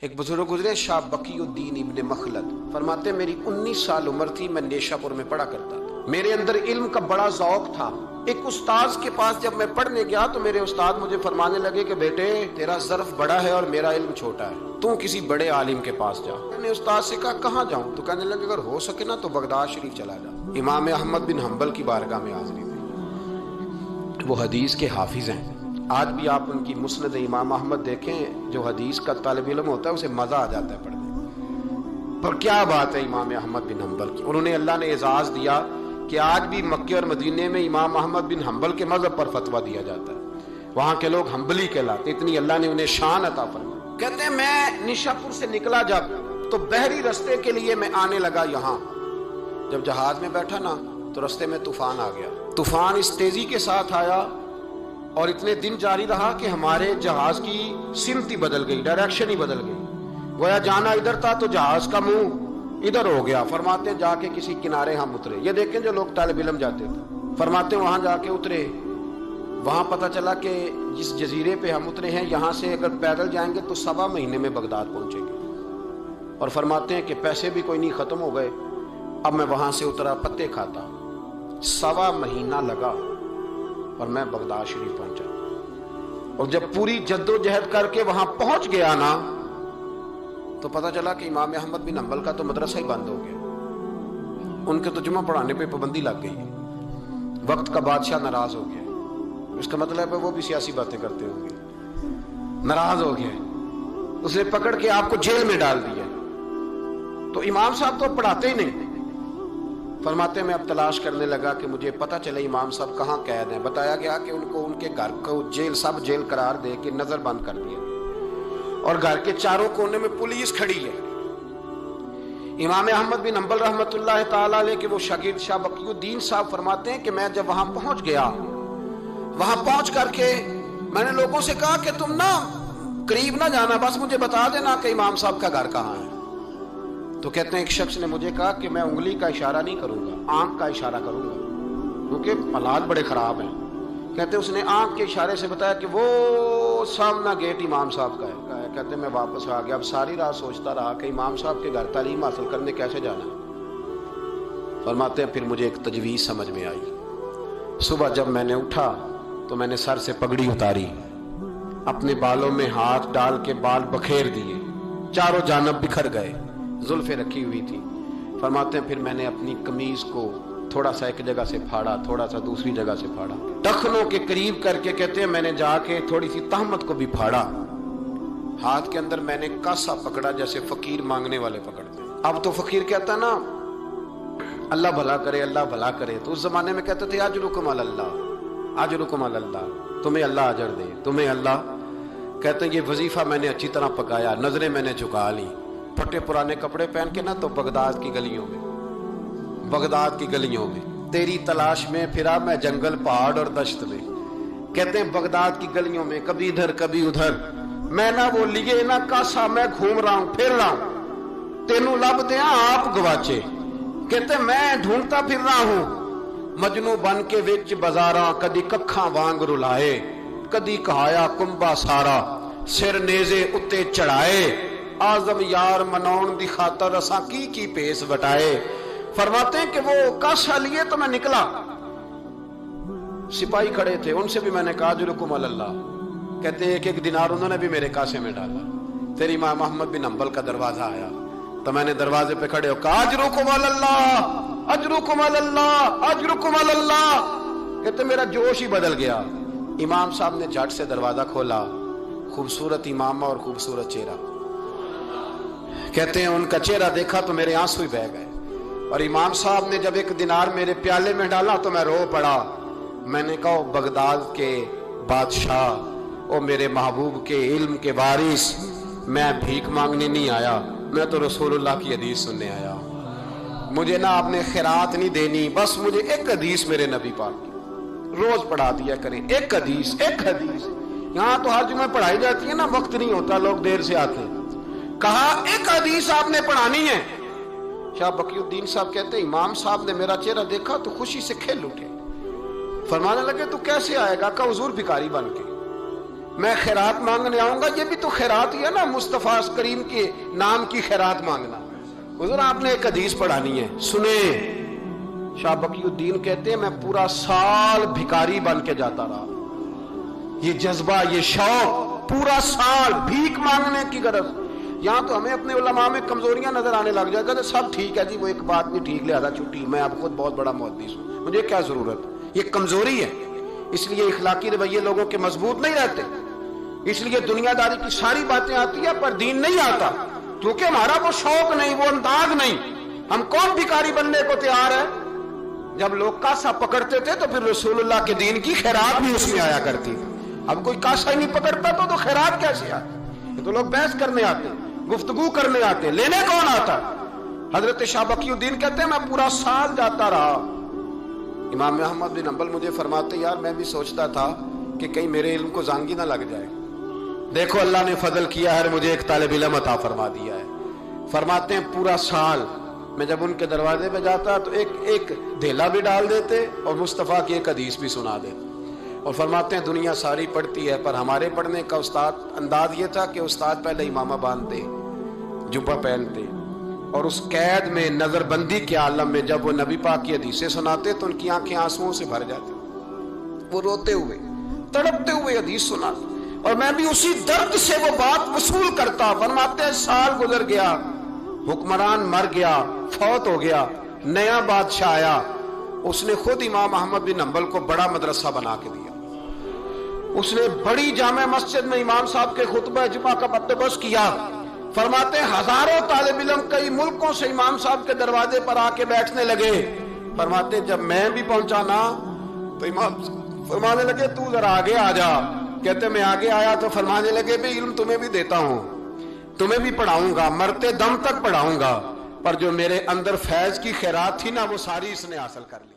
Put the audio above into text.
ایک بزرگ گزرے شاہ بقی الدین ابن مخلد، فرماتے میری 19 سال عمر تھی، میں نیشہ پور میں پڑھا کرتا تھا، میرے اندر علم کا بڑا ذوق تھا۔ ایک استاذ کے پاس جب میں پڑھنے گیا تو میرے استاد مجھے فرمانے لگے کہ بیٹے تیرا ظرف بڑا ہے اور میرا علم چھوٹا ہے، تو کسی بڑے عالم کے پاس جا۔ میں نے استاد سے کہا کہاں جاؤں؟ تو کہنے لگے اگر ہو سکے نا تو بغداد شریف چلا جا، امام احمد بن حنبل کی بارگاہ میں حاضری دی۔ وہ حدیث کے حافظ ہیں، آج بھی آپ ان کی مسند امام احمد دیکھیں، جو حدیث کا طالب علم ہوتا ہے اسے مزہ آ جاتا ہے پڑھنے پر۔ کیا بات ہے امام احمد بن حنبل کی، انہوں نے اللہ نے اعزاز دیا کہ آج بھی مکے اور مدینے میں امام احمد بن حنبل کے مذہب پر فتویٰ دیا جاتا ہے، وہاں کے لوگ حنبلی کہلاتے، اتنی اللہ نے انہیں شان عطا فرمائی۔ کہتے ہیں میں نیشہ پور سے نکلا جب تو بحری رستے کے لیے میں آنے لگا یہاں، جب جہاز میں بیٹھا نا تو رستے میں طوفان آ گیا، طوفان اس تیزی کے ساتھ آیا اور اتنے دن جاری رہا کہ ہمارے جہاز کی سمت ہی بدل گئی، ڈائریکشن ہی بدل گئی، گویا جانا ادھر تھا تو جہاز کا منہ ادھر ہو گیا۔ فرماتے جا کے کسی کنارے ہم اترے، یہ دیکھیں جو لوگ طالب علم جاتے تھے، فرماتے وہاں جا کے اترے، وہاں پتہ چلا کہ جس جزیرے پہ ہم اترے ہیں یہاں سے اگر پیدل جائیں گے تو 7 مہینے میں بغداد پہنچیں گے، اور فرماتے ہیں کہ پیسے بھی کوئی نہیں، ختم ہو گئے۔ اب میں وہاں سے اترا پتے کھاتا، 1.25 مہینہ لگا اور میں بغداد شریف پہنچا، اور جب پوری جد و جہد کر کے وہاں پہنچ گیا نا تو پتہ چلا کہ امام احمد بن حنبل کا تو مدرسہ ہی بند ہو گیا، ان کے تو جمعہ پڑھانے پہ پابندی لگ گئی، وقت کا بادشاہ ناراض ہو گیا، اس کا مطلب ہے وہ بھی سیاسی باتیں کرتے ہوں گے، ناراض ہو گیا، اس نے پکڑ کے آپ کو جیل میں ڈال دیا۔ تو امام صاحب تو پڑھاتے ہی نہیں، فرماتے میں اب تلاش کرنے لگا کہ مجھے پتہ چلے امام صاحب کہاں قید ہیں۔ بتایا گیا کہ ان کو ان کے گھر کو جیل، سب جیل قرار دے کے نظر بند کر دیا، اور گھر کے چاروں کونے میں پولیس کھڑی ہے۔ امام احمد بن حنبل رحمۃ اللہ تعالی علیہ کے وہ شاگرد شاہ بقی الدین صاحب فرماتے ہیں کہ میں جب وہاں پہنچ گیا، وہاں پہنچ کر کے میں نے لوگوں سے کہا کہ تم نا قریب نہ جانا، بس مجھے بتا دینا کہ امام صاحب کا گھر کہاں ہے۔ تو کہتے ہیں ایک شخص نے مجھے کہا کہ میں انگلی کا اشارہ نہیں کروں گا، آنکھ کا اشارہ کروں گا، کیونکہ حالات بڑے خراب ہیں۔ کہتے ہیں اس نے آنکھ کے اشارے سے بتایا کہ وہ سامنا گیٹ امام صاحب کا ہے۔ کہتے ہیں میں واپس آ گیا، اب ساری رات سوچتا رہا کہ امام صاحب کے گھر تعلیم حاصل کرنے کیسے جانا ہے۔ فرماتے ہیں پھر مجھے ایک تجویز سمجھ میں آئی، صبح جب میں نے اٹھا تو میں نے سر سے پگڑی اتاری، اپنے بالوں میں ہاتھ ڈال کے بال بکھیر دیے، چاروں جانب بکھر گئے، زلفیں رکھی ہوئی تھی۔ فرماتے ہیں پھر میں نے اپنی قمیض کو تھوڑا سا ایک جگہ سے پھاڑا، تھوڑا سا دوسری جگہ سے پھاڑا، ٹخنوں کے قریب کر کے کہتے ہیں میں نے جا کے تھوڑی سی تہمت کو بھی پھاڑا، ہاتھ کے اندر میں نے کاسا پکڑا جیسے فقیر مانگنے والے پکڑتے ہیں۔ اب تو فقیر کہتا نا اللہ بھلا کرے، اللہ بھلا کرے، تو اس زمانے میں کہتے تھے اجرکم علی اللہ، اجرکم علی اللہ، تمہیں اللہ اجر دے، تمہیں اللہ۔ کہتے ہیں یہ وظیفہ میں نے اچھی طرح پکایا، نظریں میں نے جھکا لی، پھٹے پرانے کپڑے پہن کے نا تو بغداد کی گلیوں میں، بغداد کی گلیوں میں تیری تلاش میں پھرا میں جنگل، پہاڑ اور دشت میں۔ کہتے ہیں بغداد کی گلیوں میں کبھی ادھر کبھی ادھر، میں نہ وہ لیے نہ کاسا، میں گھوم رہا ہوں پھر رہا ہوں، تینوں لب دیا آپ گواچے۔ کہتے ہیں میں ڈھونڈتا پھر رہا ہوں مجنو بن کے وچ بازاراں، کدی ککھاں وانگ رلائے، کدی کہایا کنبا سارا، سر نیزے اتے چڑھائے، آزم یار مناؤن دی خاطر اساں کی پیس وٹائے۔ فرماتے ہیں کہ وہ کاسا لیے تو میں نکلا، سپاہی کھڑے تھے، ان سے بھی میں نے کہا اجرکم علی اللہ۔ کہتے ہیں ایک دینار انہوں نے بھی میرے کاسے میں ڈالا۔ پھر امام احمد بن حنبل کا دروازہ آیا تو میں نے دروازے پہ کھڑے ہو کہا اجرکم علی اللہ، اجرکم علی اللہ، اجرکم علی اللہ۔ کہتے میرا جوش ہی بدل گیا۔ امام صاحب نے جھٹ سے دروازہ کھولا، خوبصورت امامہ اور خوبصورت چہرہ، کہتے ہیں ان کا چہرہ دیکھا تو میرے آنسو ہی بہہ گئے، اور امام صاحب نے جب 1 دینار میرے پیالے میں ڈالا تو میں رو پڑا۔ میں نے کہا بغداد کے بادشاہ، او میرے محبوب کے علم کے وارث، میں بھیک مانگنے نہیں آیا، میں تو رسول اللہ کی حدیث سننے آیا ہوں۔ مجھے نہ آپ نے خیرات نہیں دینی، بس مجھے ایک حدیث میرے نبی پاک کی روز پڑھا دیا کریں، ایک حدیث، ایک حدیث۔ یہاں تو ہر جمعہ پڑھائی جاتی ہے نا، وقت نہیں ہوتا، لوگ دیر سے آتے ہیں، کہا ایک حدیث آپ نے پڑھانی ہے۔ شاہ بقی الدین صاحب کہتے ہیں امام صاحب نے میرا چہرہ دیکھا تو خوشی سے کھل اٹھے، فرمانے لگے تو کیسے آئے گا؟ کہا حضور بھکاری بن کے۔ میں خیرات مانگنے آؤں گا، یہ بھی تو خیرات ہی ہے نا، مصطفیٰ کریم کے نام کی خیرات مانگنا۔ حضور آپ نے ایک حدیث پڑھانی ہے، سنیں۔ شاہ بقی الدین کہتے ہیں میں پورا سال بھکاری بن کے جاتا رہا، یہ جذبہ، یہ شوق، پورا سال بھیک مانگنے کی غرض۔ یہاں تو ہمیں اپنے علماء میں کمزوریاں نظر آنے لگ جائے گا، سب ٹھیک ہے جی، وہ ایک بات نہیں ٹھیک، لہذا چھٹی، میں اب خود بہت بڑا محدث ہوں، مجھے کیا ضرورت، یہ کمزوری ہے۔ اس لیے اخلاقی رویے لوگوں کے مضبوط نہیں رہتے، اس لیے دنیا داری کی ساری باتیں آتی ہیں پر دین نہیں آتا، کیونکہ ہمارا وہ شوق نہیں، وہ انداز نہیں۔ ہم کون بھکاری بننے کو تیار ہے؟ جب لوگ کاسا پکڑتے تھے تو پھر رسول اللہ کے دین کی خیرات بھی اس میں آیا کرتی تھی۔ اب کوئی کاسا ہی نہیں پکڑتا تو خیرات کیسے آتی؟ یہ تو لوگ بحث کرنے آتے، گفتگو کرنے آتے، لینے کون آتا؟ حضرت شاہ بقی الدین کہتے ہیں میں پورا سال جاتا رہا۔ امام احمد بن حنبل مجھے فرماتے یار میں بھی سوچتا تھا کہ کہیں میرے علم کو زانگی نہ لگ جائے، دیکھو اللہ نے فضل کیا ہے، مجھے ایک طالب علم عطا فرما دیا ہے۔ فرماتے ہیں پورا سال میں جب ان کے دروازے پہ جاتا تو ایک دھیلا بھی ڈال دیتے اور مصطفیٰ کی ایک حدیث بھی سنا دیتے، اور فرماتے ہیں دنیا ساری پڑھتی ہے پر ہمارے پڑھنے کا استاد انداز یہ تھا کہ استاد پہلے امامہ باندھتے، جبہ پہنتے، اور اس قید میں نظر بندی کے عالم میں جب وہ نبی پاک کی حدیثیں سناتے تو ان کی آنکھیں آنسوؤں سے بھر جاتی، وہ روتے ہوئے تڑپتے ہوئے حدیث سناتے، اور میں بھی اسی درد سے وہ بات وصول کرتا۔ فرماتے ہیں سال گزر گیا، حکمران مر گیا، فوت ہو گیا، نیا بادشاہ آیا، اس نے خود امام احمد بن حنبل کو بڑا مدرسہ بنا کے دیا، اس نے بڑی جامع مسجد میں امام صاحب کے خطبہ جمعہ کا بندوبست کیا۔ فرماتے ہیں ہزاروں طالب علم کئی ملکوں سے امام صاحب کے دروازے پر آ کے بیٹھنے لگے۔ فرماتے جب میں بھی پہنچا نا تو امام فرمانے لگے تو ذرا آگے آ جا، کہتے میں آگے آیا تو فرمانے لگے بھی علم تمہیں بھی دیتا ہوں، تمہیں بھی پڑھاؤں گا، مرتے دم تک پڑھاؤں گا، پر جو میرے اندر فیض کی خیرات تھی نا وہ ساری اس نے حاصل کر لی۔